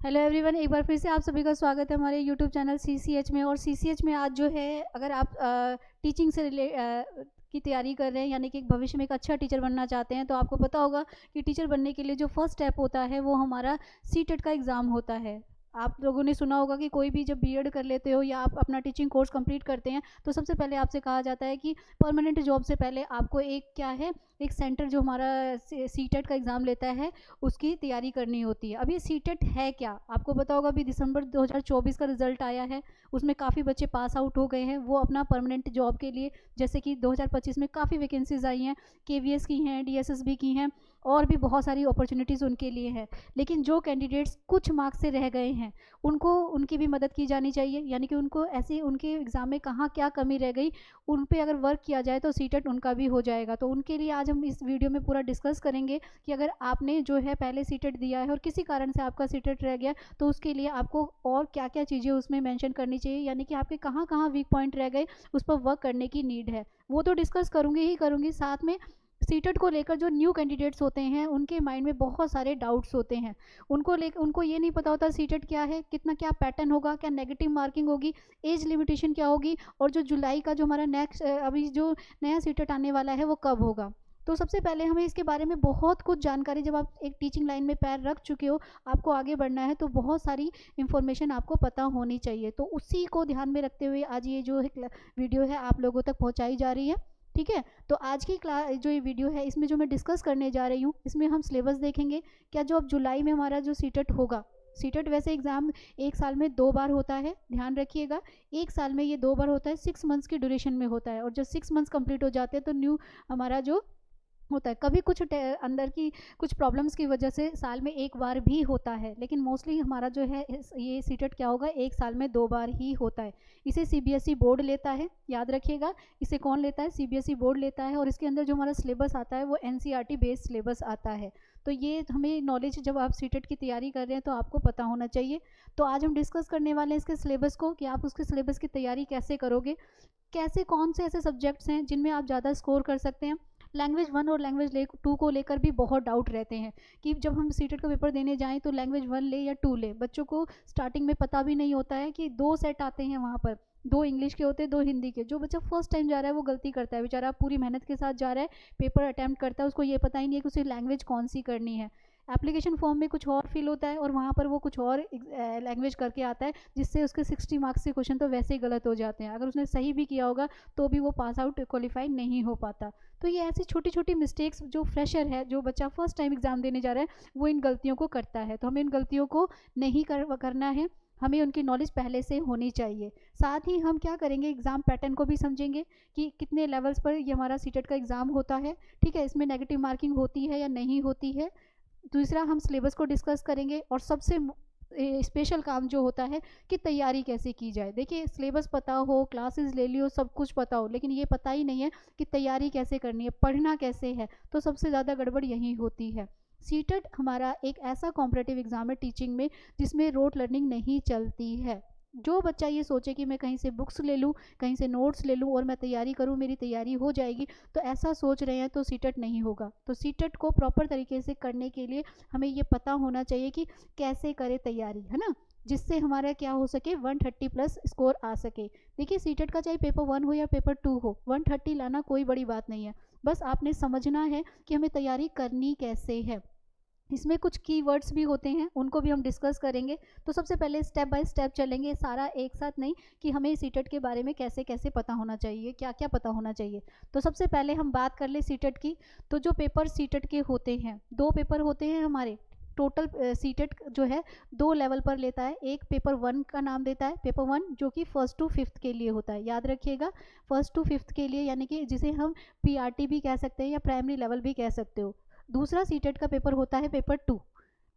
Hello everyone, एक बार फिर से आप सभी का स्वागत है हमारे यूट्यूब चैनल सीसीएच में। और सीसीएच में आज जो है, अगर आप टीचिंग से की तैयारी कर रहे हैं, यानी कि भविष्य में एक अच्छा टीचर बनना चाहते हैं, तो आपको पता होगा कि टीचर बनने के लिए जो फर्स्ट स्टेप होता है वो हमारा सीटेट का एग्ज़ाम होता है। आप लोगों ने सुना होगा कि कोई भी जब बीएड कर लेते हो या आप अपना टीचिंग कोर्स कंप्लीट करते हैं तो सबसे पहले आपसे कहा जाता है कि परमानेंट जॉब से पहले आपको एक क्या है, एक सेंटर जो हमारा सीटेट का एग्ज़ाम लेता है उसकी तैयारी करनी होती है। अब ये सीटेट है क्या, आपको पता होगा। अभी दिसंबर 2024 का रिजल्ट आया है, उसमें काफ़ी बच्चे पास आउट हो गए हैं वो अपना परमानेंट जॉब के लिए। जैसे कि 2025 में काफ़ी वैकेंसीज आई हैं, केवीएस की हैं, डीएसएसबी की हैं, और भी बहुत सारी अपॉर्चुनिटीज़ उनके लिए हैं। लेकिन जो कैंडिडेट्स कुछ मार्क्स से रह गए हैं उनको उनकी भी मदद की जानी चाहिए, यानी कि उनको ऐसी उनके एग्ज़ाम में कहाँ क्या कमी रह गई उन पे अगर वर्क किया जाए तो सीटेट उनका भी हो जाएगा। तो उनके लिए आज हम इस वीडियो में पूरा डिस्कस करेंगे कि अगर आपने जो है पहले सीटेट दिया है और किसी कारण से आपका सीटेट रह गया तो उसके लिए आपको और क्या क्या चीज़ें उसमें मेंशन करनी चाहिए, यानी कि आपके कहाँ कहाँ वीक पॉइंट रह गए उस पर वर्क करने की नीड है। वो तो डिस्कस करूँगी ही करूँगी, साथ में सीटेट को लेकर जो न्यू कैंडिडेट्स होते हैं उनके माइंड में बहुत सारे डाउट्स होते हैं। उनको ये नहीं पता होता सीटेट क्या है, कितना क्या पैटर्न होगा, क्या नेगेटिव मार्किंग होगी, एज लिमिटेशन क्या होगी, और जो जुलाई का जो हमारा नेक्स्ट अभी जो नया सीटेट आने वाला है वो कब होगा। तो सबसे पहले हमें इसके बारे में बहुत कुछ जानकारी, जब आप एक टीचिंग लाइन में पैर रख चुके हो, आपको आगे बढ़ना है तो बहुत सारी इन्फॉर्मेशन आपको पता होनी चाहिए। तो उसी को ध्यान में रखते हुए आज ये जो वीडियो है आप लोगों तक पहुंचाई जा रही है। ठीक है, तो आज की क्लास जो ये वीडियो है इसमें जो मैं डिस्कस करने जा रही हूँ, इसमें हम सिलेबस देखेंगे। क्या जो अब जुलाई में हमारा जो सीटेट होगा, सीटेट वैसे एग्ज़ाम एक साल में 2 बार होता है, ध्यान रखिएगा। एक साल में ये 2 बार होता है, 6 मंथ्स की ड्यूरेशन में होता है। और जब 6 मंथ्स कंप्लीट हो जाते हैं तो न्यू हमारा जो होता है, कभी कुछ अंदर की कुछ प्रॉब्लम्स की वजह से साल में एक बार भी होता है, लेकिन मोस्टली हमारा जो है ये सीटेट क्या होगा, एक साल में 2 बार ही होता है। इसे सीबीएसई बोर्ड लेता है, याद रखिएगा। इसे कौन लेता है, सीबीएसई बोर्ड लेता है। और इसके अंदर जो हमारा सिलेबस आता है वो एनसीईआरटी बेस्ड सिलेबस आता है। तो ये हमें नॉलेज, जब आप सीटेट की तैयारी कर रहे हैं तो आपको पता होना चाहिए। तो आज हम डिस्कस करने वाले हैं इसके सिलेबस को, कि आप उसके सिलेबस की तैयारी कैसे करोगे, कैसे कौन से ऐसे सब्जेक्ट्स हैं जिनमें आप ज़्यादा स्कोर कर सकते हैं। लैंग्वेज 1 और लैंग्वेज 2 को लेकर भी बहुत डाउट रहते हैं कि जब हम सीटेट का पेपर देने जाएं तो लैंग्वेज 1 ले या 2 ले। बच्चों को स्टार्टिंग में पता भी नहीं होता है कि 2 सेट आते हैं वहाँ पर, 2 इंग्लिश के होते हैं, 2 हिंदी के। जो बच्चा फर्स्ट टाइम जा रहा है वो गलती करता है बेचारा, पूरी मेहनत के साथ जा रहा है, पेपर अटैम्प्ट करता है, उसको ये पता ही नहीं है कि उसे लैंग्वेज कौन सी करनी है। एप्लीकेशन फॉर्म में कुछ और फिल होता है और वहाँ पर वो कुछ और लैंग्वेज करके आता है, जिससे उसके 60 मार्क्स के क्वेश्चन तो वैसे ही गलत हो जाते हैं। अगर उसने सही भी किया होगा तो भी वो पास आउट क्वालिफाई नहीं हो पाता। तो ये ऐसी छोटी छोटी मिस्टेक्स जो फ्रेशर है, जो बच्चा फर्स्ट टाइम एग्जाम देने जा रहा है, वो इन गलतियों को करता है। तो हमें इन गलतियों को नहीं करना है, हमें उनकी नॉलेज पहले से होनी चाहिए। साथ ही हम क्या करेंगे, एग्ज़ाम पैटर्न को भी समझेंगे कि कितने लेवल्स पर ये हमारा सीटेट का एग्ज़ाम होता है। ठीक है, इसमें नेगेटिव मार्किंग होती है या नहीं होती है। दूसरा, हम सिलेबस को डिस्कस करेंगे। और सबसे स्पेशल काम जो होता है कि तैयारी कैसे की जाए। देखिए, सिलेबस पता हो, क्लासेस ले लियो, सब कुछ पता हो, लेकिन ये पता ही नहीं है कि तैयारी कैसे करनी है, पढ़ना कैसे है, तो सबसे ज़्यादा गड़बड़ यही होती है। सीटेट हमारा एक ऐसा कॉम्पिटिटिव एग्ज़ाम है टीचिंग में जिसमें रोट लर्निंग नहीं चलती है। जो बच्चा ये सोचे कि मैं कहीं से बुक्स ले लूँ, कहीं से नोट्स ले लूँ और मैं तैयारी करूँ, मेरी तैयारी हो जाएगी, तो ऐसा सोच रहे हैं तो सीटेट नहीं होगा। तो सीटेट को प्रॉपर तरीके से करने के लिए हमें ये पता होना चाहिए कि कैसे करें तैयारी, है ना, जिससे हमारा क्या हो सके, 130 प्लस स्कोर आ सके। देखिए, सीटेट का चाहे पेपर 1 हो या पेपर 2 हो, 130 लाना कोई बड़ी बात नहीं है। बस आपने समझना है कि हमें तैयारी करनी कैसे है। इसमें कुछ कीवर्ड्स भी होते हैं, उनको भी हम डिस्कस करेंगे। तो सबसे पहले स्टेप बाय स्टेप चलेंगे, सारा एक साथ नहीं, कि हमें सीटेट के बारे में कैसे कैसे पता होना चाहिए, क्या क्या पता होना चाहिए। तो सबसे पहले हम बात कर ले सीटेट की। तो जो पेपर सीटेट के होते हैं, 2 पेपर होते हैं हमारे टोटल। सीटेट जो है 2 लेवल पर लेता है। एक पेपर 1 का नाम देता है, पेपर 1 जो कि 1st to 5th के लिए होता है, याद रखिएगा। 1st to 5th के लिए, यानी कि जिसे हम पीआरटी भी कह सकते हैं या प्राइमरी लेवल भी कह सकते हो। दूसरा सीटेट का पेपर होता है पेपर 2।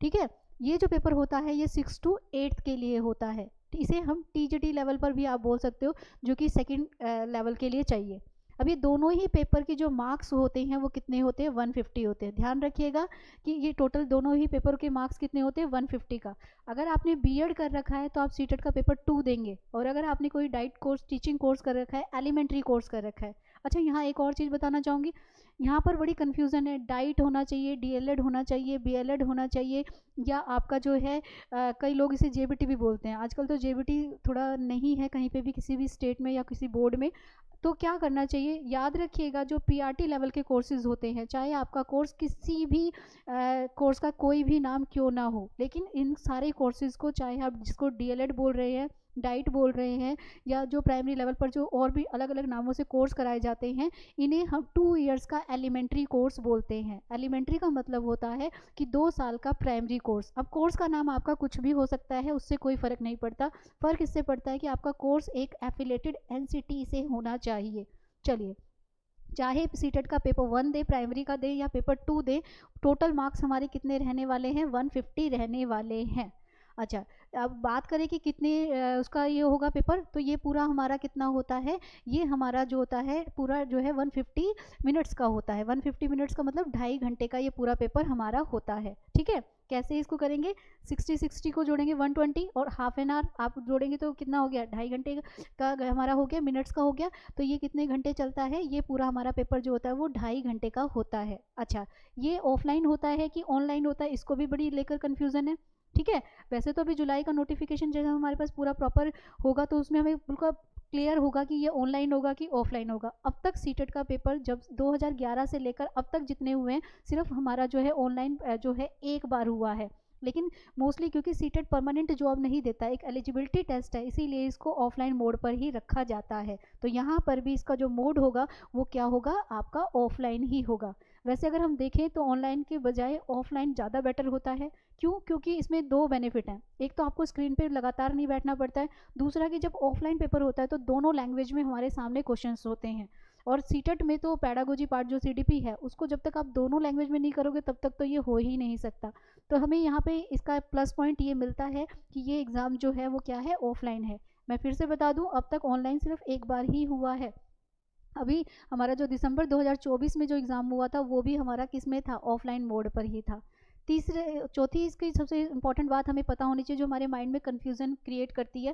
ठीक है, ये जो पेपर होता है ये 6 to 8th के लिए होता है। इसे हम टीजीटी लेवल पर भी आप बोल सकते हो, जो कि सेकंड लेवल के लिए चाहिए। अब ये दोनों ही पेपर के जो मार्क्स होते हैं वो कितने होते हैं, 150 होते हैं। ध्यान रखिएगा कि ये टोटल दोनों ही पेपर के मार्क्स कितने होते हैं, 150 का। अगर आपने बीएड कर रखा है तो आप सीटेट का पेपर 2 देंगे, और अगर आपने कोई डाइट कोर्स, टीचिंग कोर्स कर रखा है, एलिमेंट्री कोर्स कर रखा है। अच्छा, यहाँ एक और चीज़ बताना चाहूँगी, यहाँ पर बड़ी कन्फ्यूज़न है, डाइट होना चाहिए, डीएलएड होना चाहिए, बीएलएड होना चाहिए, या आपका जो है कई लोग इसे जेबीटी भी बोलते हैं। आजकल तो जेबीटी थोड़ा नहीं है कहीं पे भी, किसी भी स्टेट में या किसी बोर्ड में। तो क्या करना चाहिए, याद रखिएगा जो पीआरटी लेवल के कोर्सेज होते हैं, चाहे आपका कोर्स किसी भी कोर्स का कोई भी नाम क्यों ना हो, लेकिन इन सारे कोर्सेज को, चाहे आप जिसको डीएलएड बोल रहे हैं, डाइट बोल रहे हैं, या जो प्राइमरी लेवल पर जो और भी अलग अलग नामों से कोर्स कराए जाते हैं, इन्हें हम 2 इयर्स का एलिमेंट्री कोर्स बोलते हैं। एलिमेंट्री का मतलब होता है कि 2 साल का प्राइमरी कोर्स। अब कोर्स का नाम आपका कुछ भी हो सकता है, उससे कोई फ़र्क नहीं पड़ता। फ़र्क इससे पड़ता है कि आपका कोर्स एक एफिलेटेड एनसीटी से होना चाहिए। चलिए, चाहे सीटेट का पेपर 1 दे, प्राइमरी का दे या पेपर 2 दे, टोटल मार्क्स हमारे कितने रहने वाले हैं, 150 रहने वाले हैं। अच्छा, अब बात करें कि कितने उसका ये होगा पेपर, तो ये पूरा हमारा कितना होता है, ये हमारा जो होता है पूरा जो है 150 मिनट्स का होता है। 150 मिनट्स का मतलब 2.5 घंटे का ये पूरा पेपर हमारा होता है। ठीक है, कैसे इसको करेंगे, 60 को जोड़ेंगे 120 और हाफ एन आवर आप जोड़ेंगे तो कितना हो गया, 2.5 घंटे का हमारा हो गया, मिनट्स का हो गया। तो ये कितने घंटे चलता है, ये पूरा हमारा पेपर जो होता है वो 2.5 घंटे का होता है। अच्छा, ये ऑफलाइन होता है कि ऑनलाइन होता है, इसको भी बड़ी लेकर कन्फ्यूज़न है। ठीक है, वैसे तो अभी जुलाई का नोटिफिकेशन जैसे हमारे पास पूरा प्रॉपर होगा तो उसमें हमें बिल्कुल क्लियर होगा कि ये ऑनलाइन होगा कि ऑफलाइन होगा। अब तक सीटेट का पेपर जब 2011 से लेकर अब तक जितने हुए हैं, सिर्फ हमारा जो है ऑनलाइन जो है एक बार हुआ है। लेकिन मोस्टली क्योंकि सीटेट परमानेंट जॉब नहीं देता, एक एलिजिबिलिटी टेस्ट है, इसीलिए इसको ऑफलाइन मोड पर ही रखा जाता है। तो यहाँ पर भी इसका जो मोड होगा वो क्या होगा, आपका ऑफलाइन ही होगा। वैसे अगर हम देखें तो ऑनलाइन के बजाय ऑफलाइन ज़्यादा बेटर होता है। क्यों, क्योंकि इसमें 2 बेनिफिट हैं। एक तो आपको स्क्रीन पे लगातार नहीं बैठना पड़ता है, दूसरा कि जब ऑफलाइन पेपर होता है तो दोनों लैंग्वेज में हमारे सामने क्वेश्चंस होते हैं। और सीटेट में तो पैडागोजी पार्ट जो सीडीपी है उसको जब तक आप दोनों लैंग्वेज में नहीं करोगे तब तक तो ये हो ही नहीं सकता। तो हमें यहाँ पे इसका प्लस पॉइंट ये मिलता है कि ये एग्ज़ाम जो है वो क्या है, ऑफलाइन है। मैं फिर से बता दूँ, अब तक ऑनलाइन सिर्फ एक बार ही हुआ है। अभी हमारा जो दिसंबर 2024 में जो एग्ज़ाम हुआ था वो भी हमारा किस में था, ऑफलाइन मोड पर ही था। चौथी इसकी सबसे इम्पॉर्टेंट बात हमें पता होनी चाहिए, जो हमारे माइंड में कन्फ्यूज़न क्रिएट करती है,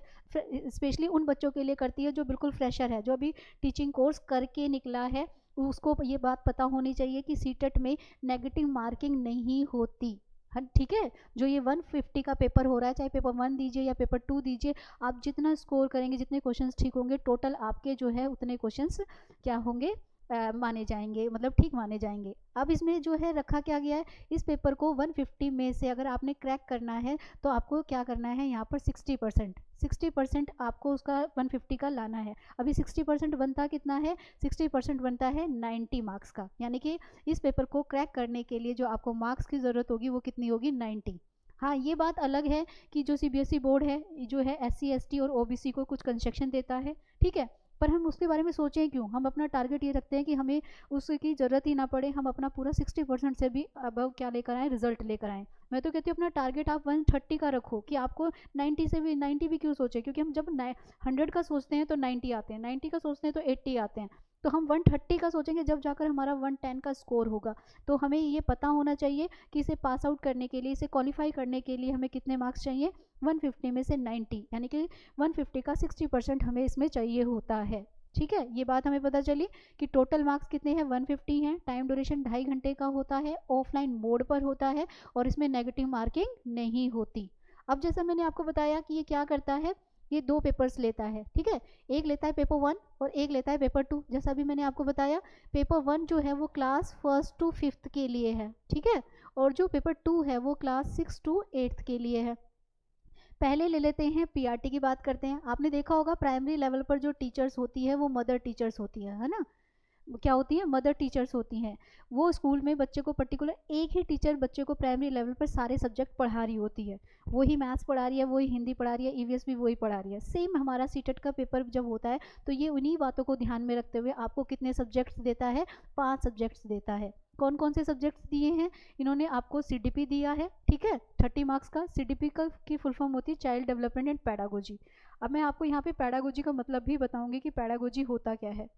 स्पेशली उन बच्चों के लिए करती है जो बिल्कुल फ्रेशर है, जो अभी टीचिंग कोर्स करके निकला है, उसको ये बात पता होनी चाहिए कि सीटेट में नेगेटिव मार्किंग नहीं होती। हाँ ठीक है, जो ये 150 का पेपर हो रहा है, चाहे पेपर 1 दीजिए या पेपर 2 दीजिए, आप जितना स्कोर करेंगे, जितने क्वेश्चंस ठीक होंगे, टोटल आपके जो है उतने क्वेश्चंस क्या होंगे, माने जाएंगे, मतलब ठीक माने जाएंगे। अब इसमें जो है रखा क्या गया है, इस पेपर को 150 में से अगर आपने क्रैक करना है तो आपको क्या करना है, यहाँ पर 60% आपको उसका 150 का लाना है। अभी 60% बनता कितना है, 60% बनता है 90 मार्क्स का, यानी कि इस पेपर को क्रैक करने के लिए जो आपको मार्क्स की ज़रूरत होगी वो कितनी होगी, 90। हाँ, ये बात अलग है कि जो सीबीएसई बोर्ड है जो है एससी एसटी और ओबीसी को कुछ कंसेक्शन देता है, ठीक है, पर हम उसके बारे में सोचें क्यों, हम अपना टारगेट ये रखते हैं कि हमें उसकी ज़रूरत ही ना पड़े, हम अपना पूरा 60% से भी अबव क्या लेकर आएँ, रिजल्ट लेकर आएँ। मैं तो कहती हूँ अपना टारगेट आप 130 का रखो, कि आपको 90 से भी, 90 भी क्यों सोचें, क्योंकि हम जब 100 का सोचते हैं तो 90 आते हैं, 90 का सोचते हैं तो 80 आते हैं, तो हम 130 का सोचेंगे जब जाकर हमारा 110 का स्कोर होगा। तो हमें ये पता होना चाहिए कि इसे पास आउट करने के लिए, इसे क्वालिफाई करने के लिए हमें कितने मार्क्स चाहिए, 150 में से 90, यानी कि 150 का 60% हमें इसमें चाहिए होता है। ठीक है, ये बात हमें पता चली कि टोटल मार्क्स कितने हैं, 150 हैं, टाइम ड्यूरेशन 2.5 घंटे का होता है, ऑफलाइन मोड पर होता है और इसमें नेगेटिव मार्किंग नहीं होती। अब जैसा मैंने आपको बताया कि ये क्या करता है, ये 2 पेपर्स लेता है, ठीक है, एक लेता है पेपर 1 और एक लेता है पेपर 2। जैसा अभी मैंने आपको बताया, पेपर 1 जो है वो क्लास 1st to 5th के लिए है, ठीक है, और जो पेपर 2 है वो क्लास 6 to 8th के लिए है। पहले ले लेते हैं पीआरटी की बात करते हैं। आपने देखा होगा प्राइमरी लेवल पर जो टीचर्स होती है वो मदर टीचर्स होती है ना, क्या होती है, मदर टीचर्स होती हैं। वो स्कूल में बच्चे को पर्टिकुलर एक ही टीचर बच्चे को प्राइमरी लेवल पर सारे सब्जेक्ट पढ़ा रही होती है, वही मैथ्स पढ़ा रही है, वही हिंदी पढ़ा रही है, ईवीएस भी वही पढ़ा रही है। सेम हमारा सीटेट का पेपर जब होता है तो ये उन्हीं बातों को ध्यान में रखते हुए आपको कितने सब्जेक्ट्स देता है, 5 सब्जेक्ट्स देता है। कौन कौन से सब्जेक्ट्स दिए हैं, इन्होंने आपको सीडीपी दिया है, ठीक है, 30 मार्क्स का। सीडीपी का की फुल फॉर्म होती है चाइल्ड डेवलपमेंट एंड पैडागोजी। अब मैं आपको यहाँ पे पैडागोजी का मतलब भी बताऊंगी कि पैडागोजी होता क्या है।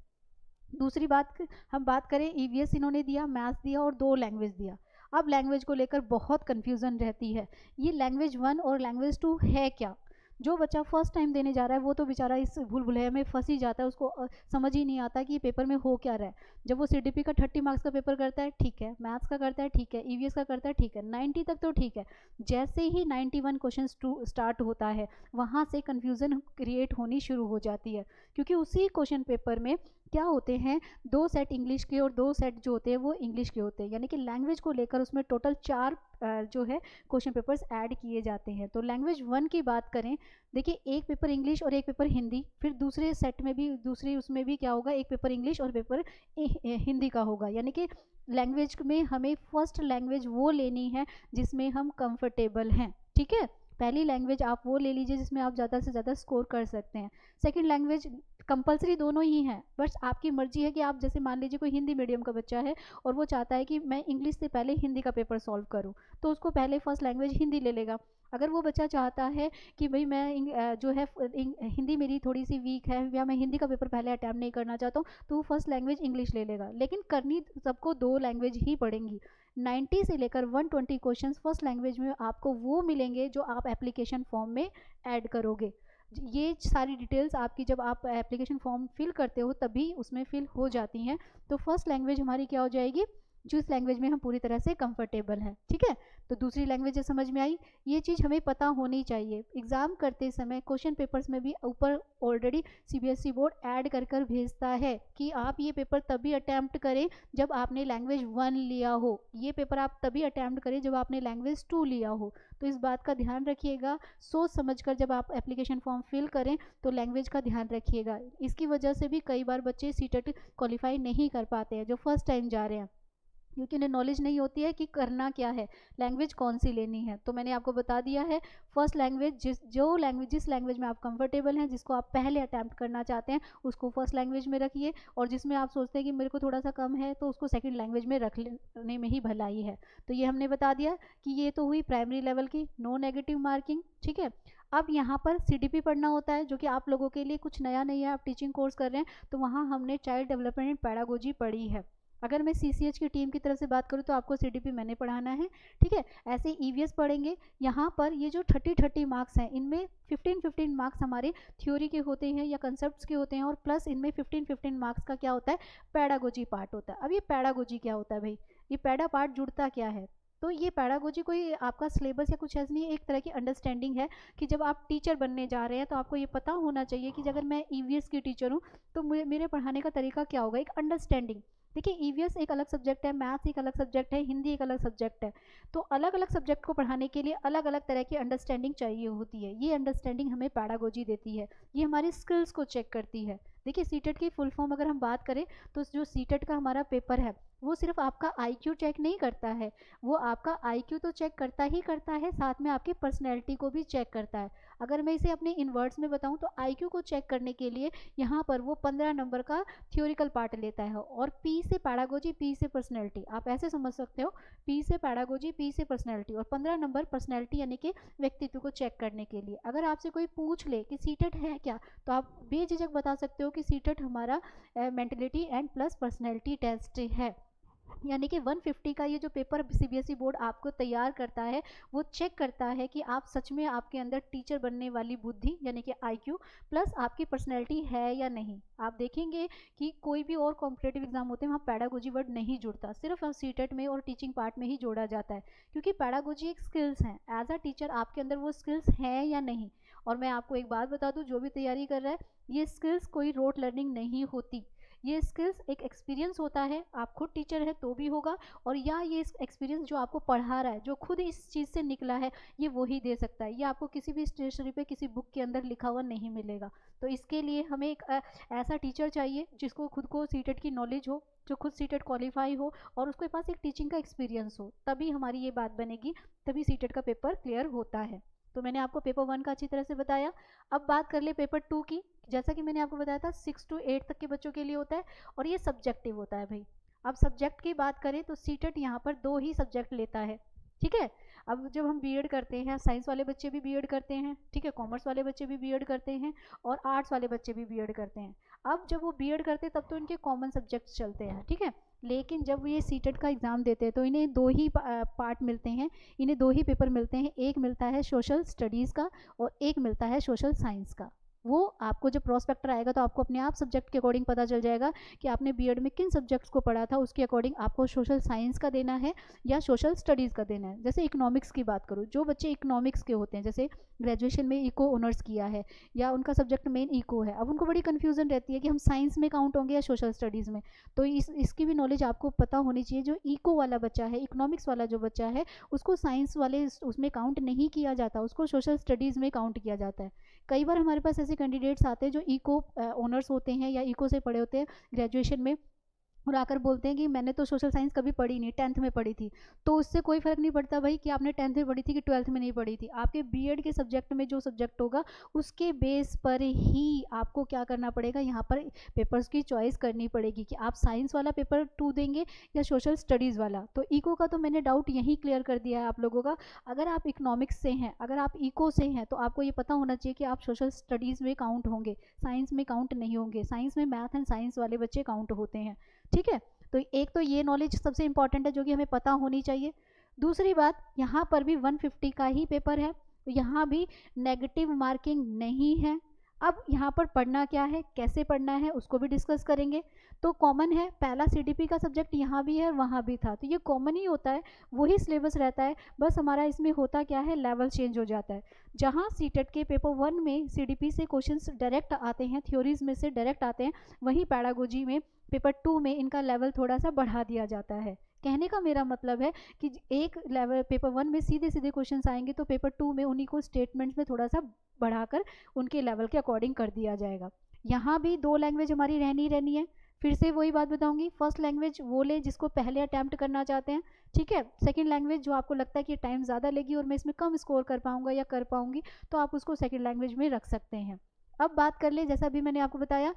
दूसरी बात, हम बात करें ईवीएस इन्होंने दिया, मैथ्स दिया और 2 लैंग्वेज दिया। अब लैंग्वेज को लेकर बहुत कन्फ्यूज़न रहती है, ये लैंग्वेज 1 और लैंग्वेज 2 है क्या। जो बच्चा फर्स्ट टाइम देने जा रहा है वो तो बेचारा इस भूल भुलैया में फंस ही जाता है, उसको समझ ही नहीं आता कि ये पेपर में हो क्या रहा है। जब वो सीडीपी का 30 मार्क्स का पेपर करता है ठीक है, मैथ्स का करता है ठीक है, ईवीएस का करता है ठीक है, 90 तक तो ठीक है। जैसे ही 91 क्वेश्चन स्टार्ट होता है वहाँ से कन्फ्यूज़न क्रिएट होनी शुरू हो जाती है, क्योंकि उसी क्वेश्चन पेपर में क्या होते हैं, 2 सेट इंग्लिश के और 2 सेट जो होते हैं वो इंग्लिश के होते हैं, यानी कि लैंग्वेज को लेकर उसमें टोटल 4 जो है क्वेश्चन पेपर्स ऐड किए जाते हैं। तो लैंग्वेज 1 की बात करें, देखिए एक पेपर इंग्लिश और एक पेपर हिंदी, फिर दूसरे सेट में भी दूसरी उसमें भी क्या होगा, एक पेपर इंग्लिश और पेपर हिंदी का होगा। यानी कि लैंग्वेज में हमें फर्स्ट लैंग्वेज वो लेनी है जिसमें हम कंफर्टेबल हैं, ठीक है। पहली लैंग्वेज आप वो ले लीजिए जिसमें आप ज़्यादा से ज़्यादा स्कोर कर सकते हैं। सेकंड लैंग्वेज कंपलसरी दोनों ही हैं, बस आपकी मर्जी है कि आप, जैसे मान लीजिए कोई हिंदी मीडियम का बच्चा है और वो चाहता है कि मैं इंग्लिश से पहले हिंदी का पेपर सॉल्व करूं, तो उसको पहले फर्स्ट लैंग्वेज हिंदी ले लेगा। अगर वो बच्चा चाहता है कि भाई मैं जो है हिंदी मेरी थोड़ी सी वीक है या मैं हिंदी का पेपर पहले अटैम्प्ट नहीं करना चाहता हूँ, तो वो फर्स्ट लैंग्वेज इंग्लिश ले लेगा। लेकिन करनी सबको 2 लैंग्वेज ही पड़ेंगी। 90 से लेकर 120 क्वेश्चंस फर्स्ट लैंग्वेज में आपको वो मिलेंगे जो आप एप्लीकेशन फॉर्म में ऐड करोगे। ये सारी डिटेल्स आपकी जब आप एप्लीकेशन फॉर्म फिल करते हो तभी उसमें फिल हो जाती हैं। तो फर्स्ट लैंग्वेज हमारी क्या हो जाएगी, जिस लैंग्वेज में हम पूरी तरह से कंफर्टेबल हैं, ठीक है। तो दूसरी लैंग्वेज समझ में आई, ये चीज़ हमें पता होनी चाहिए। एग्ज़ाम करते समय क्वेश्चन पेपर्स में भी ऊपर ऑलरेडी सीबीएसई बोर्ड ऐड कर कर भेजता है कि आप ये पेपर तभी अटैम्प्ट करें जब आपने लैंग्वेज 1 लिया हो, ये पेपर आप तभी अटैम्प्ट करें जब आपने लैंग्वेज 2 लिया हो। तो इस बात का ध्यान रखिएगा, सोच समझ कर जब आप एप्लीकेशन फॉर्म फिल करें तो लैंग्वेज का ध्यान रखिएगा। इसकी वजह से भी कई बार बच्चे सीटेट क्वालिफाई नहीं कर पाते हैं जो फर्स्ट टाइम जा रहे हैं, क्योंकि उन्हें नॉलेज नहीं होती है कि करना क्या है, लैंग्वेज कौन सी लेनी है। तो मैंने आपको बता दिया है, फर्स्ट लैंग्वेज जिस लैंग्वेज में आप कंफर्टेबल हैं, जिसको आप पहले अटैम्प्ट करना चाहते हैं, उसको फर्स्ट लैंग्वेज में रखिए, और जिसमें आप सोचते हैं कि मेरे को थोड़ा सा कम है तो उसको सेकंड लैंग्वेज में रख लेने में ही भलाई है। तो ये हमने बता दिया कि ये तो हुई प्राइमरी लेवल की नो नेगेटिव मार्किंग, ठीक है। अब यहाँ पर सीडीपी पढ़ना होता है, जो कि आप लोगों के लिए कुछ नया नहीं है, आप टीचिंग कोर्स कर रहे हैं, तो वहाँ हमने चाइल्ड डेवलपमेंट एंड पैडागोजी पढ़ी है। अगर मैं सीसीएच की टीम की तरफ से बात करूँ तो आपको सीडीपी मैंने पढ़ाना है, ठीक है। ऐसे ईवीएस पढ़ेंगे। यहाँ पर ये जो 30 मार्क्स हैं, इनमें 15 मार्क्स हमारे थ्योरी के होते हैं या कंसेप्ट्स के होते हैं, और प्लस इनमें 15 मार्क्स का क्या होता है, पैडागोजी पार्ट होता है। अब ये पैडागोजी क्या होता है भाई, ये पैडा पार्ट जुड़ता क्या है, तो ये पैडागोजी कोई आपका सिलेबस या कुछ ऐसा नहीं है, एक तरह की अंडरस्टैंडिंग है कि जब आप टीचर बनने जा रहे हैं तो आपको ये पता होना चाहिए कि अगर मैं ईवीएस की टीचर हूँ तो मेरे पढ़ाने का तरीका क्या होगा, एक अंडरस्टैंडिंग। देखिए ईवीएस एक अलग सब्जेक्ट है, मैथ्स एक अलग सब्जेक्ट है, हिंदी एक अलग सब्जेक्ट है। तो अलग अलग सब्जेक्ट को पढ़ाने के लिए अलग अलग तरह की अंडरस्टैंडिंग चाहिए होती है। ये अंडरस्टैंडिंग हमें पैडागोजी देती है, ये हमारी स्किल्स को चेक करती है। देखिए सीटेट की फुल फॉर्म अगर हम बात करें तो जो सीटेट का हमारा पेपर है वो सिर्फ आपका आईक्यू चेक नहीं करता है, वो आपका आईक्यू तो चेक करता ही करता है, साथ में आपकी पर्सनैलिटी को भी चेक करता है। अगर मैं इसे अपने इन वर्ड्स में बताऊं तो आईक्यू को चेक करने के लिए यहाँ पर वो 15 नंबर का थ्योरिकल पार्ट लेता है, और पी से पैडागोजी, पी से पर्सनैलिटी, आप ऐसे समझ सकते हो, पी से पैडागोजी, पी से पर्सनैलिटी, और 15 नंबर पर्सनैलिटी यानी कि व्यक्तित्व को चेक करने के लिए। अगर आपसे कोई पूछ ले कि सीटेट है क्या, तो आप बेझिझक बता सकते हो कि सीटेट हमारा mentality and plus personality test है। यानी कि 150 का ये जो पेपर सीबीएसई बोर्ड आपको तैयार करता है वो चेक करता है कि आप सच में, आपके अंदर टीचर बनने वाली बुद्धि यानी कि आईक्यू प्लस आपकी पर्सनैलिटी है या नहीं। आप देखेंगे कि कोई भी और कॉम्पिटेटिव एग्जाम होते हैं वहाँ पैडागोजी वर्ड नहीं जुड़ता, सिर्फ सीटेट में और टीचिंग पार्ट में ही जोड़ा जाता है, क्योंकि पैडागोजी एक स्किल्स हैं। एज अ टीचर आपके अंदर वो स्किल्स हैं या नहीं। और मैं आपको एक बात बता दूं, जो भी तैयारी कर रहा है, ये स्किल्स कोई रोट लर्निंग नहीं होती, ये स्किल्स एक एक्सपीरियंस होता है, आप खुद टीचर है तो भी होगा, और या ये एक्सपीरियंस जो आपको पढ़ा रहा है, जो खुद इस चीज़ से निकला है, ये वही दे सकता है। ये आपको किसी भी स्टेशनरी पे, किसी बुक के अंदर लिखा हुआ नहीं मिलेगा। तो इसके लिए हमें एक ऐसा टीचर चाहिए जिसको खुद को सीटेट की नॉलेज हो, जो खुद सीटेट क्वालिफाई हो, और उसके पास एक टीचिंग का एक्सपीरियंस हो, तभी हमारी ये बात बनेगी, तभी सीटेट का पेपर क्लियर होता है। तो मैंने आपको पेपर 1 का अच्छी तरह से बताया। अब बात कर ले पेपर 2 की। जैसा कि मैंने आपको बताया था 6 to 8 तक के बच्चों के लिए होता है, और ये सब्जेक्टिव होता है भाई। अब सब्जेक्ट की बात करें तो सीटेट यहाँ पर 2 ही सब्जेक्ट लेता है, ठीक है। अब जब हम बीएड करते हैं, साइंस वाले बच्चे भी बीएड करते हैं, ठीक है, कॉमर्स वाले बच्चे भी बीएड करते हैं, और आर्ट्स वाले बच्चे भी बीएड करते हैं। अब जब वो बीएड करते हैं तब तो इनके कॉमन सब्जेक्ट्स चलते हैं, ठीक है। लेकिन जब ये सीटेट का एग्ज़ाम देते हैं तो इन्हें दो ही पार्ट मिलते हैं, इन्हें दो ही पेपर मिलते हैं। एक मिलता है सोशल स्टडीज़ का और एक मिलता है सोशल साइंस का। वो आपको जब प्रोस्पेक्टर आएगा तो आपको अपने आप सब्जेक्ट के अकॉर्डिंग पता चल जाएगा कि आपने बीएड में किन सब्जेक्ट्स को पढ़ा था, उसके अकॉर्डिंग आपको सोशल साइंस का देना है या सोशल स्टडीज़ का देना है। जैसे इकोनॉमिक्स की बात करूँ, जो बच्चे इकोनॉमिक्स के होते हैं, जैसे ग्रेजुएशन में इको ऑनर्स किया है या उनका सब्जेक्ट मेन इको है, अब उनको बड़ी कन्फ्यूज़न रहती है कि हम साइंस में काउंट होंगे या सोशल स्टडीज़ में। तो इसकी भी नॉलेज आपको पता होनी चाहिए। जो इको वाला बच्चा है, इकोनॉमिक्स वाला जो बच्चा है, उसको साइंस वाले उसमें काउंट नहीं किया जाता, उसको सोशल स्टडीज़ में काउंट किया जाता है। कई बार हमारे पास ऐसे कैंडिडेट्स आते हैं जो इको ऑनर्स होते हैं या इको से पढ़े होते हैं ग्रेजुएशन में, और आकर बोलते हैं कि मैंने तो सोशल साइंस कभी पढ़ी नहीं, 10th में पढ़ी थी। तो उससे कोई फ़र्क नहीं पड़ता भाई कि आपने 10th में पढ़ी थी कि 12th में नहीं पढ़ी थी। आपके बीएड के सब्जेक्ट में जो सब्जेक्ट होगा उसके बेस पर ही आपको क्या करना पड़ेगा, यहाँ पर पेपर्स की चॉइस करनी पड़ेगी कि आप साइंस वाला पेपर 2 देंगे या सोशल स्टडीज़ वाला। तो इको का तो मैंने डाउट यहीं क्लियर कर दिया है आप लोगों का। अगर आप इकोनॉमिक्स से हैं, अगर आप इको से हैं, तो आपको ये पता होना चाहिए कि आप सोशल स्टडीज़ में काउंट होंगे, साइंस में काउंट नहीं होंगे। साइंस में मैथ एंड साइंस वाले बच्चे काउंट होते हैं, ठीक है। तो एक तो ये नॉलेज सबसे इंपॉर्टेंट है जो कि हमें पता होनी चाहिए। दूसरी बात, यहाँ पर भी 150 का ही पेपर है, तो यहाँ भी नेगेटिव मार्किंग नहीं है। अब यहाँ पर पढ़ना क्या है, कैसे पढ़ना है, उसको भी डिस्कस करेंगे। तो कॉमन है, पहला सीडीपी का सब्जेक्ट यहाँ भी है, वहाँ भी था, तो ये कॉमन ही होता है, वही सिलेबस रहता है। बस हमारा इसमें होता क्या है, लेवल चेंज हो जाता है। जहाँ सीटेट के पेपर 1 में सीडीपी से क्वेश्चंस डायरेक्ट आते हैं, थ्योरीज में से डायरेक्ट आते हैं, वहीं पैडागोजी में पेपर 2 में इनका लेवल थोड़ा सा बढ़ा दिया जाता है। कहने का मेरा मतलब है कि एक लेवल पेपर 1 में सीधे सीधे क्वेश्चंस आएंगे, तो पेपर 2 में उन्हीं को स्टेटमेंट्स में थोड़ा सा बढ़ाकर उनके लेवल के अकॉर्डिंग कर दिया जाएगा। यहाँ भी 2 लैंग्वेज हमारी रहनी है। फिर से वही बात बताऊंगी, फर्स्ट लैंग्वेज वो ले जिसको पहले अटैम्प्ट करना चाहते हैं, ठीक है। सेकंड लैंग्वेज जो आपको लगता है कि टाइम ज़्यादा लेगी और मैं इसमें कम स्कोर कर पाऊंगा या कर पाऊंगी, तो आप उसको सेकंड लैंग्वेज में रख सकते हैं। अब बात कर ले, जैसा भी मैंने आपको बताया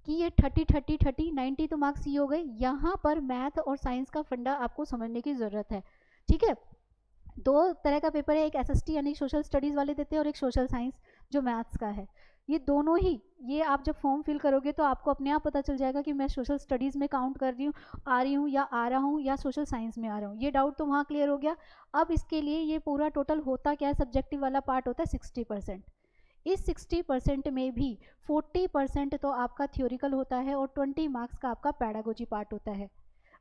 कि ये 30 90 तो मार्क्स ही हो गए। यहाँ पर मैथ और साइंस का फंडा आपको समझने की ज़रूरत है, ठीक है। 2 तरह का पेपर है, एक एसएसटी यानी सोशल स्टडीज़ वाले देते हैं और एक सोशल साइंस जो मैथ्स का है। ये दोनों ही, ये आप जब फॉर्म फिल करोगे तो आपको अपने आप पता चल जाएगा कि मैं सोशल स्टडीज़ में काउंट कर रही हूँ, आ रही हूँ या आ रहा हूँ, या सोशल साइंस में आ रहा हूँ। ये डाउट तो वहाँ क्लियर हो गया। अब इसके लिए ये पूरा टोटल होता क्या है, सब्जेक्टिव वाला पार्ट होता है 60%। इस 60% में भी 40% तो आपका थ्योरिकल होता है और 20 मार्क्स का आपका पैडागोजी पार्ट होता है।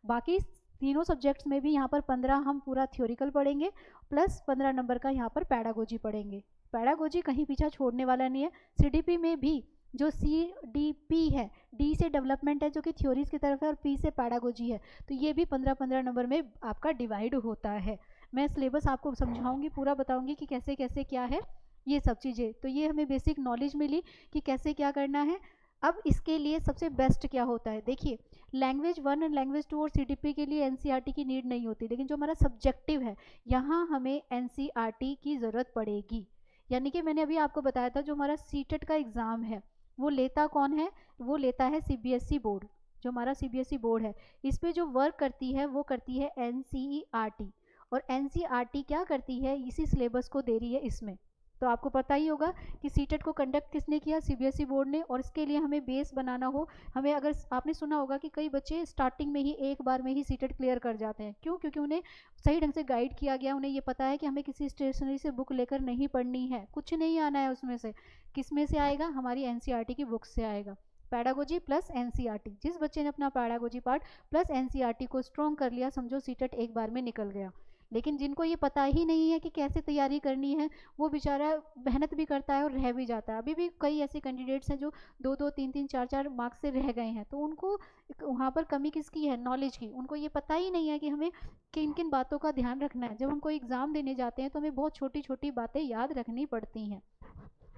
बाकी तीनों सब्जेक्ट्स में भी यहाँ पर 15 हम पूरा थ्योरिकल पढ़ेंगे, प्लस 15 नंबर का यहाँ पर पैडागोजी पढ़ेंगे। पैडागोजी कहीं पीछा छोड़ने वाला नहीं है। सीडीपी में भी जो CDP है, D से डेवलपमेंट है जो कि थ्योरीज की तरफ है, और P से पैडागोजी है, तो ये भी 15-15 नंबर में आपका डिवाइड होता है। मैं सिलेबस आपको समझाऊंगी, पूरा बताऊंगी कि कैसे कैसे क्या है ये सब चीज़ें। तो ये हमें बेसिक नॉलेज मिली कि कैसे क्या करना है। अब इसके लिए सबसे बेस्ट क्या होता है, देखिए, लैंग्वेज 1 और लैंग्वेज 2 और सीडीपी के लिए एनसीईआरटी की नीड नहीं होती, लेकिन जो हमारा सब्जेक्टिव है यहाँ हमें एनसीईआरटी की ज़रूरत पड़ेगी। यानी कि मैंने अभी आपको बताया था, जो हमारा सीटेट का एग्ज़ाम है वो लेता कौन है, वो लेता है सीबीएसई बोर्ड। जो हमारा सीबीएसई बोर्ड है, इस पर जो वर्क करती है वो करती है एनसीईआरटी, और एनसीईआरटी क्या करती है, इसी सिलेबस को दे रही है इसमें। तो आपको पता ही होगा कि सीटेट को कंडक्ट किसने किया, सीबीएसई बोर्ड ने। और इसके लिए हमें बेस बनाना हो, हमें, अगर आपने सुना होगा कि कई बच्चे स्टार्टिंग में ही एक बार में ही सीटेट क्लियर कर जाते हैं, क्यों, क्योंकि उन्हें सही ढंग से गाइड किया गया, उन्हें ये पता है कि हमें किसी स्टेशनरी से बुक लेकर नहीं पढ़नी है, कुछ नहीं आना है उसमें से। किस में से आएगा, हमारी एनसीईआरटी की बुक से आएगा। पैडागोजी प्लस एनसीईआरटी, जिस बच्चे ने अपना पैडागोजी पार्ट प्लस एनसीईआरटी को स्ट्रॉन्ग कर लिया, समझो सीटेट एक बार में निकल गया। लेकिन जिनको ये पता ही नहीं है कि कैसे तैयारी करनी है, वो बेचारा मेहनत भी करता है और रह भी जाता है। अभी भी कई ऐसे कैंडिडेट्स हैं जो 2-2, 3-3, 4-4 मार्क्स से रह गए हैं, तो उनको वहाँ पर कमी किसकी है, नॉलेज की। उनको ये पता ही नहीं है कि हमें किन किन बातों का ध्यान रखना है। जब हम कोई एग्ज़ाम देने जाते हैं तो हमें बहुत छोटी छोटी बातें याद रखनी पड़ती हैं।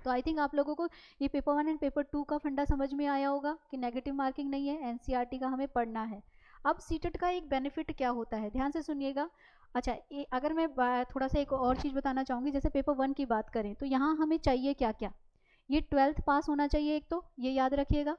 तो आई थिंक आप लोगों को ये पेपर 1 एंड पेपर 2 का फंडा समझ में आया होगा कि नेगेटिव मार्किंग नहीं है, एनसीईआरटी का हमें पढ़ना है। अब सीटेट का एक बेनिफिट क्या होता है, ध्यान से सुनिएगा। अच्छा, अगर मैं थोड़ा सा एक और चीज़ बताना चाहूँगी, जैसे पेपर 1 की बात करें तो यहाँ हमें चाहिए क्या क्या, ये 12th पास होना चाहिए एक, तो ये याद रखिएगा,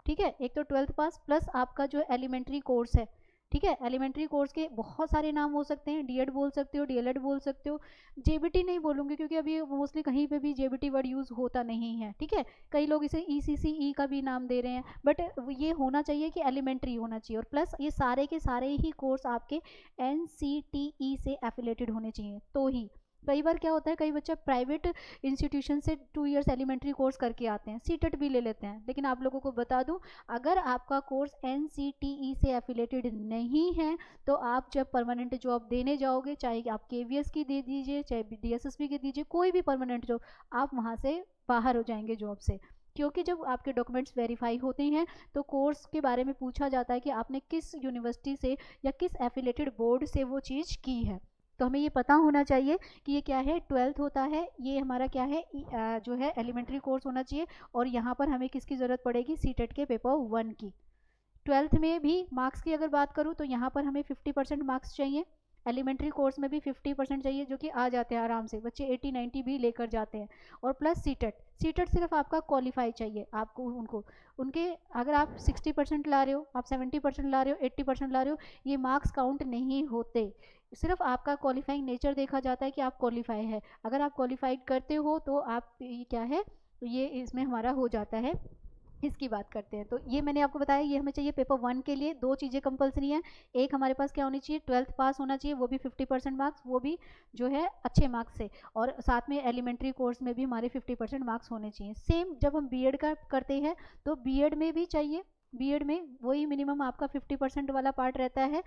ठीक है। एक तो 12th पास प्लस आपका जो एलिमेंट्री कोर्स है, ठीक है। एलिमेंट्री कोर्स के बहुत सारे नाम हो सकते हैं, डीएड बोल सकते हो, डीएलएड बोल सकते हो, जेबीटी नहीं बोलूँगी क्योंकि अभी मोस्टली कहीं पे भी जेबीटी वर्ड यूज़ होता नहीं है, ठीक है। कई लोग इसे ईसीसीई का भी नाम दे रहे हैं, बट ये होना चाहिए कि एलिमेंट्री होना चाहिए, और प्लस ये सारे के सारे ही कोर्स आपके एनसीटीई से एफिलेटेड होने चाहिए तो ही। कई बार क्या होता है, कई बच्चे प्राइवेट इंस्टीट्यूशन से 2 इयर्स एलिमेंट्री कोर्स करके आते हैं, सीटेट भी ले लेते हैं, लेकिन आप लोगों को बता दूं, अगर आपका कोर्स एनसीटीई से एफिलेटेड नहीं है तो आप जब परमानेंट जॉब देने जाओगे, चाहे आप केवीएस की दे दीजिए, चाहे डीएसएसबी की दीजिए, कोई भी परमानेंट जॉब, आप वहाँ से बाहर हो जाएंगे जॉब से। क्योंकि जब आपके डॉक्यूमेंट्स वेरीफाई होते हैं तो कोर्स के बारे में पूछा जाता है कि आपने किस यूनिवर्सिटी से या किस एफिलेटेड बोर्ड से वो चीज़ की है। तो हमें ये पता होना चाहिए कि ये क्या है, 12th होता है, ये हमारा क्या है, जो है एलिमेंट्री कोर्स होना चाहिए। और यहाँ पर हमें किसकी ज़रूरत पड़ेगी, सीटेट के पेपर 1 की। 12th में भी मार्क्स की अगर बात करूँ तो यहाँ पर हमें 50% मार्क्स चाहिए, एलिमेंट्री कोर्स में भी 50% चाहिए, जो कि आ जाते हैं आराम से, बच्चे 80-90 भी लेकर जाते हैं। और प्लस सीटेट, सीटेट सिर्फ आपका क्वालिफाई चाहिए आपको, उनको उनके अगर आप 60% ला रहे हो, आप 70% ला रहे हो, 80% ला रहे हो, ये मार्क्स काउंट नहीं होते, सिर्फ आपका क्वालिफाइंग नेचर देखा जाता है कि आप क्वालिफाई है। अगर आप क्वालिफाइड करते हो तो आप ये क्या है, ये इसमें हमारा हो जाता है। इसकी बात करते हैं तो ये मैंने आपको बताया, ये हमें चाहिए पेपर 1 के लिए। 2 चीज़ें कंपलसरी हैं, एक हमारे पास क्या होनी चाहिए, 12th पास होना चाहिए, वो भी 50% मार्क्स, वो भी जो है अच्छे मार्क्स से, और साथ में एलिमेंट्री कोर्स में भी हमारे 50% मार्क्स होने चाहिए। सेम जब हम बीएड का करते हैं तो बीएड में भी चाहिए, बीएड में वही मिनिमम आपका 50% वाला पार्ट रहता है,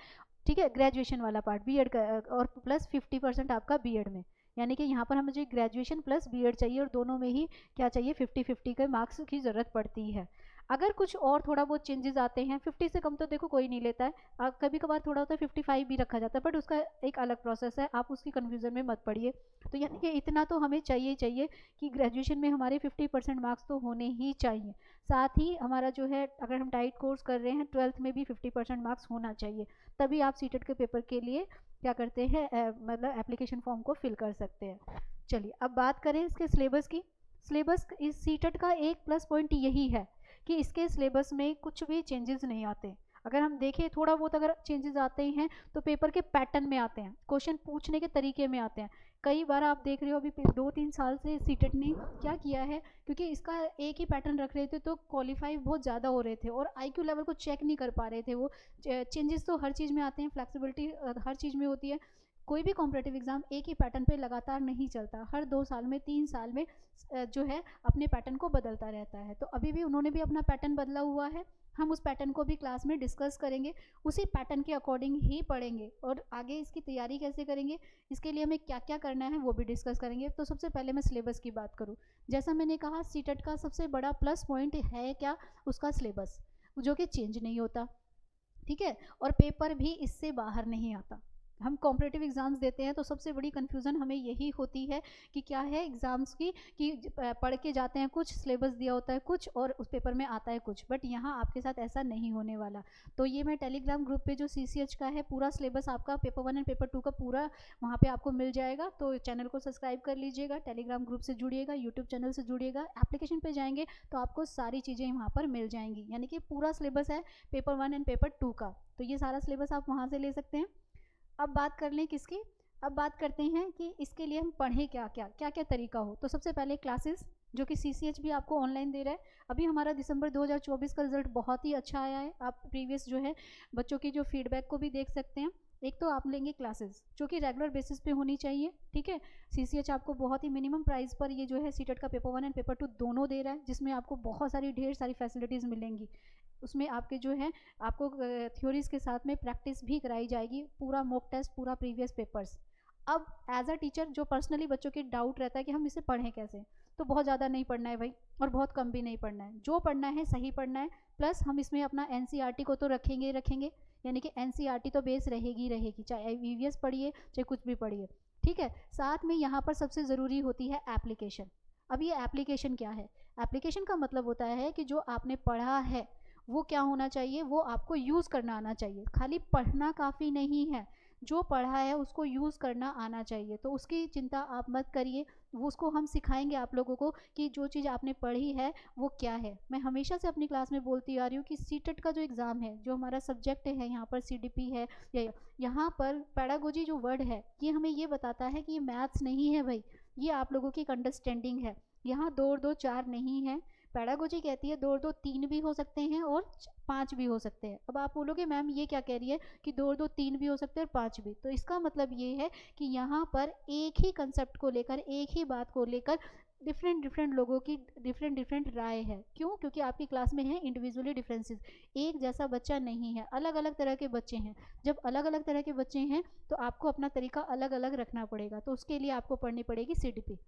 ठीक है, ग्रेजुएशन वाला पार्ट बीएड का, और प्लस 50% आपका बीएड में, यानी कि यहाँ पर हमें जो ग्रेजुएशन प्लस बीएड चाहिए, और दोनों में ही क्या चाहिए, 50-50 के मार्क्स की ज़रूरत पड़ती है। अगर कुछ और थोड़ा बहुत चेंजेस आते हैं, 50 से कम तो देखो कोई नहीं लेता है, कभी कभार थोड़ा होता है 55 भी रखा जाता है, बट उसका एक अलग प्रोसेस है, आप उसकी कन्फ्यूज़न में मत पड़िए। तो यानी कि इतना तो हमें चाहिए चाहिए कि ग्रेजुएशन में हमारे 50% मार्क्स तो होने ही चाहिए। साथ ही हमारा जो है, अगर हम डाइट कोर्स कर रहे हैं 12th में भी 50% मार्क्स होना चाहिए, तभी आप सीटेट के पेपर के लिए क्या करते हैं, मतलब एप्लीकेशन फॉर्म को फिल कर सकते हैं। चलिए अब बात करें इसके सिलेबस की। सिलेबस इस सीटेट का एक प्लस पॉइंट यही है कि इसके सिलेबस में कुछ भी चेंजेस नहीं आते। अगर हम देखें थोड़ा बहुत अगर चेंजेस आते हैं तो पेपर के पैटर्न में आते हैं, क्वेश्चन पूछने के तरीके में आते हैं। कई बार आप देख रहे हो अभी 2-3 साल से सीटेट ने क्या किया है, क्योंकि इसका एक ही पैटर्न रख रहे थे तो क्वालिफाई बहुत ज़्यादा हो रहे थे और आईक्यू लेवल को चेक नहीं कर पा रहे थे वो। चेंजेस तो हर चीज़ में आते हैं, फ्लेक्सिबिलिटी हर चीज़ में होती है। कोई भी कॉम्पिटेटिव एग्जाम एक ही पैटर्न पे लगातार नहीं चलता, हर 2 साल में 3 साल में जो है अपने पैटर्न को बदलता रहता है। तो अभी भी उन्होंने भी अपना पैटर्न बदला हुआ है, हम उस पैटर्न को भी क्लास में डिस्कस करेंगे, उसी पैटर्न के अकॉर्डिंग ही पढ़ेंगे, और आगे इसकी तैयारी कैसे करेंगे, इसके लिए हमें क्या क्या करना है वो भी डिस्कस करेंगे। तो सबसे पहले मैं सिलेबस की बात करूँ, जैसा मैंने कहा सीटेट का सबसे बड़ा प्लस पॉइंट है क्या, उसका सिलेबस, जो कि चेंज नहीं होता, ठीक है, और पेपर भी इससे बाहर नहीं आता। हम कॉम्पिटेटिव एग्जाम्स देते हैं तो सबसे बड़ी कन्फ्यूज़न हमें यही होती है कि क्या है एग्ज़ाम्स की, कि पढ़ के जाते हैं कुछ, सिलेबस दिया होता है कुछ और उस पेपर में आता है कुछ, बट यहाँ आपके साथ ऐसा नहीं होने वाला। तो ये मैं टेलीग्राम ग्रुप पे जो CCH का है पूरा सिलेबस आपका पेपर 1 एंड पेपर 2 का पूरा वहाँ पे आपको मिल जाएगा। तो चैनल को सब्सक्राइब कर लीजिएगा, टेलीग्राम ग्रुप से जुड़िएगा, यूट्यूब चैनल से जुड़िएगा, एप्लीकेशन पे जाएंगे तो आपको सारी चीज़ें वहाँ पर मिल जाएंगी, यानी कि पूरा सिलेबस है पेपर 1 एंड पेपर 2 का। तो ये सारा सिलेबस आप वहाँ से ले सकते हैं। अब बात कर लें किसकी, अब बात करते हैं कि इसके लिए हम पढ़ें क्या क्या क्या क्या तरीका हो। तो सबसे पहले क्लासेस, जो कि CCH भी आपको ऑनलाइन दे रहा है। अभी हमारा दिसंबर 2024 का रिजल्ट बहुत ही अच्छा आया है, आप प्रीवियस जो है बच्चों की जो फीडबैक को भी देख सकते हैं। एक तो आप लेंगे क्लासेस जो कि रेगुलर बेसिस पे होनी चाहिए, ठीक है। CCH आपको बहुत ही मिनिमम प्राइस पर ये जो है सीटेट का पेपर 1 एंड पेपर 2 दोनों दे रहा है, जिसमें आपको बहुत सारी ढेर सारी फैसिलिटीज़ मिलेंगी। उसमें आपके जो है आपको थ्योरीज़ के साथ में प्रैक्टिस भी कराई जाएगी, पूरा मॉक टेस्ट, पूरा प्रीवियस पेपर्स। अब एज अ टीचर जो पर्सनली बच्चों के डाउट रहता है कि हम इसे पढ़ें कैसे, तो बहुत ज़्यादा नहीं पढ़ना है भाई, और बहुत कम भी नहीं पढ़ना है, जो पढ़ना है सही पढ़ना है। प्लस हम इसमें अपना NCERT को तो रखेंगे ही रखेंगे, यानी कि NCERT तो बेस रहेगी रहेगी, चाहे EVS पढ़िए चाहे कुछ भी पढ़िए, ठीक है। साथ में यहाँ पर सबसे ज़रूरी होती है एप्लीकेशन। अब ये एप्लीकेशन क्या है, एप्लीकेशन का मतलब होता है कि जो आपने पढ़ा है वो क्या होना चाहिए, वो आपको यूज़ करना आना चाहिए। खाली पढ़ना काफ़ी नहीं है, जो पढ़ा है उसको यूज़ करना आना चाहिए। तो उसकी चिंता आप मत करिए, वो उसको हम सिखाएंगे आप लोगों को कि जो चीज़ आपने पढ़ी है वो क्या है। मैं हमेशा से अपनी क्लास में बोलती आ रही हूँ कि सीटेट का जो एग्ज़ाम है, जो हमारा सब्जेक्ट है यहाँ पर सीडीपी है, या यहाँ पर पैडागोजी जो वर्ड है ये हमें ये बताता है कि ये मैथ्स नहीं है भाई, ये आप लोगों की एक अंडरस्टैंडिंग है। यहाँ 2 और 2 4 नहीं है। पैडागोजी कहती है 2 और 2 3 भी हो सकते हैं और 5 भी हो सकते हैं। अब आप बोलोगे मैम ये क्या कह रही है कि 2 और 2 3 भी हो सकते हैं और 5 भी, तो इसका मतलब ये है कि यहाँ पर एक ही कंसेप्ट को लेकर, एक ही बात को लेकर डिफरेंट डिफरेंट लोगों की डिफरेंट डिफरेंट राय है। क्यों? क्योंकि आपकी क्लास में है इंडिविजुअली डिफरेंसेस, एक जैसा बच्चा नहीं है, अलग अलग तरह के बच्चे हैं। जब अलग अलग तरह के बच्चे हैं तो आपको अपना तरीका अलग अलग रखना पड़ेगा, तो उसके लिए आपको पढ़नी पड़ेगी सीडीपी।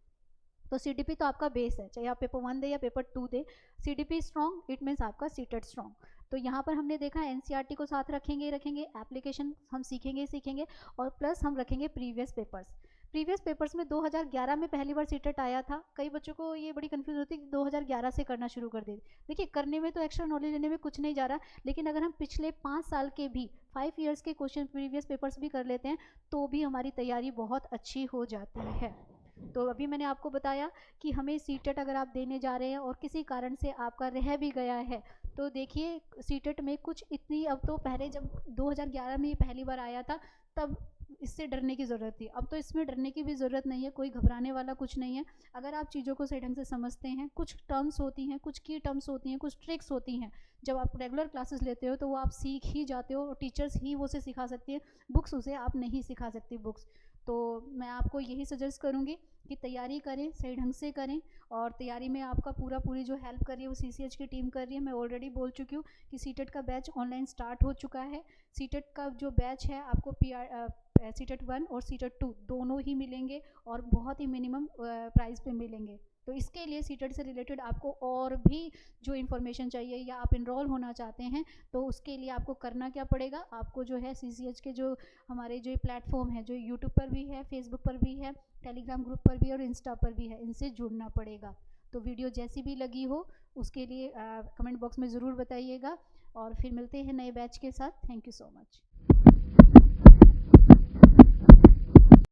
तो सीडीपी तो आपका बेस है, चाहे आप पेपर 1 दे या paper 2 they, CDP strong it means आपका सीटेट स्ट्रॉन्ग। तो यहाँ पर हमने देखा एनसीईआरटी को साथ रखेंगे रखेंगे, एप्लीकेशन हम सीखेंगे सीखेंगे, और प्लस हम रखेंगे प्रीवियस पेपर्स। प्रीवियस पेपर्स में 2011 में पहली बार सीटेट आया था। कई बच्चों को ये बड़ी कंफ्यूज होती है कि 2011 से करना शुरू कर दे। देखिए करने में तो एक्स्ट्रा नॉलेज लेने में कुछ नहीं जा रहा, लेकिन अगर हम पिछले 5 साल के भी 5 ईयर्स के क्वेश्चन प्रीवियस पेपर्स भी कर लेते हैं तो भी हमारी तैयारी बहुत अच्छी हो जाती है। तो अभी मैंने आपको बताया कि हमें सीटेट अगर आप देने जा रहे हैं और किसी कारण से आपका रह भी गया है, तो देखिए सीटेट में कुछ इतनी, अब तो पहले जब 2011 में ये पहली बार आया था तब इससे डरने की ज़रूरत थी, अब तो इसमें डरने की भी ज़रूरत नहीं है, कोई घबराने वाला कुछ नहीं है। अगर आप चीज़ों को सही ढंग से समझते हैं, कुछ टर्म्स होती हैं, कुछ की टर्म्स होती हैं, कुछ ट्रिक्स होती हैं, जब आप रेगुलर क्लासेस लेते हो तो वो आप सीख ही जाते हो, और टीचर्स ही वो उसे सिखा सकती है, बुक्स उसे आप नहीं सिखा सकती बुक्स। तो मैं आपको यही सजेस्ट करूँगी कि तैयारी करें, सही ढंग से करें, और तैयारी में आपका पूरी जो हेल्प कर रही है वो सीसीएच की टीम कर रही है। मैं ऑलरेडी बोल चुकी हूँ कि सीटेट का बैच ऑनलाइन स्टार्ट हो चुका है। सीटेट का जो बैच है आपको सीटेट 1 और सीटेट 2 दोनों ही मिलेंगे, और बहुत ही मिनिमम प्राइस पे मिलेंगे। तो इसके लिए सीटेट से रिलेटेड आपको और भी जो इन्फॉर्मेशन चाहिए या आप इनरोल होना चाहते हैं, तो उसके लिए आपको करना क्या पड़ेगा, आपको जो है सीसीएच के जो हमारे जो प्लेटफॉर्म है, जो यूट्यूब पर भी है, फेसबुक पर भी है, टेलीग्राम ग्रुप पर भी और इंस्टा पर भी है, इनसे जुड़ना पड़ेगा। तो वीडियो जैसी भी लगी हो उसके लिए कमेंट बॉक्स में ज़रूर बताइएगा, और फिर मिलते हैं नए बैच के साथ। Thank you so much.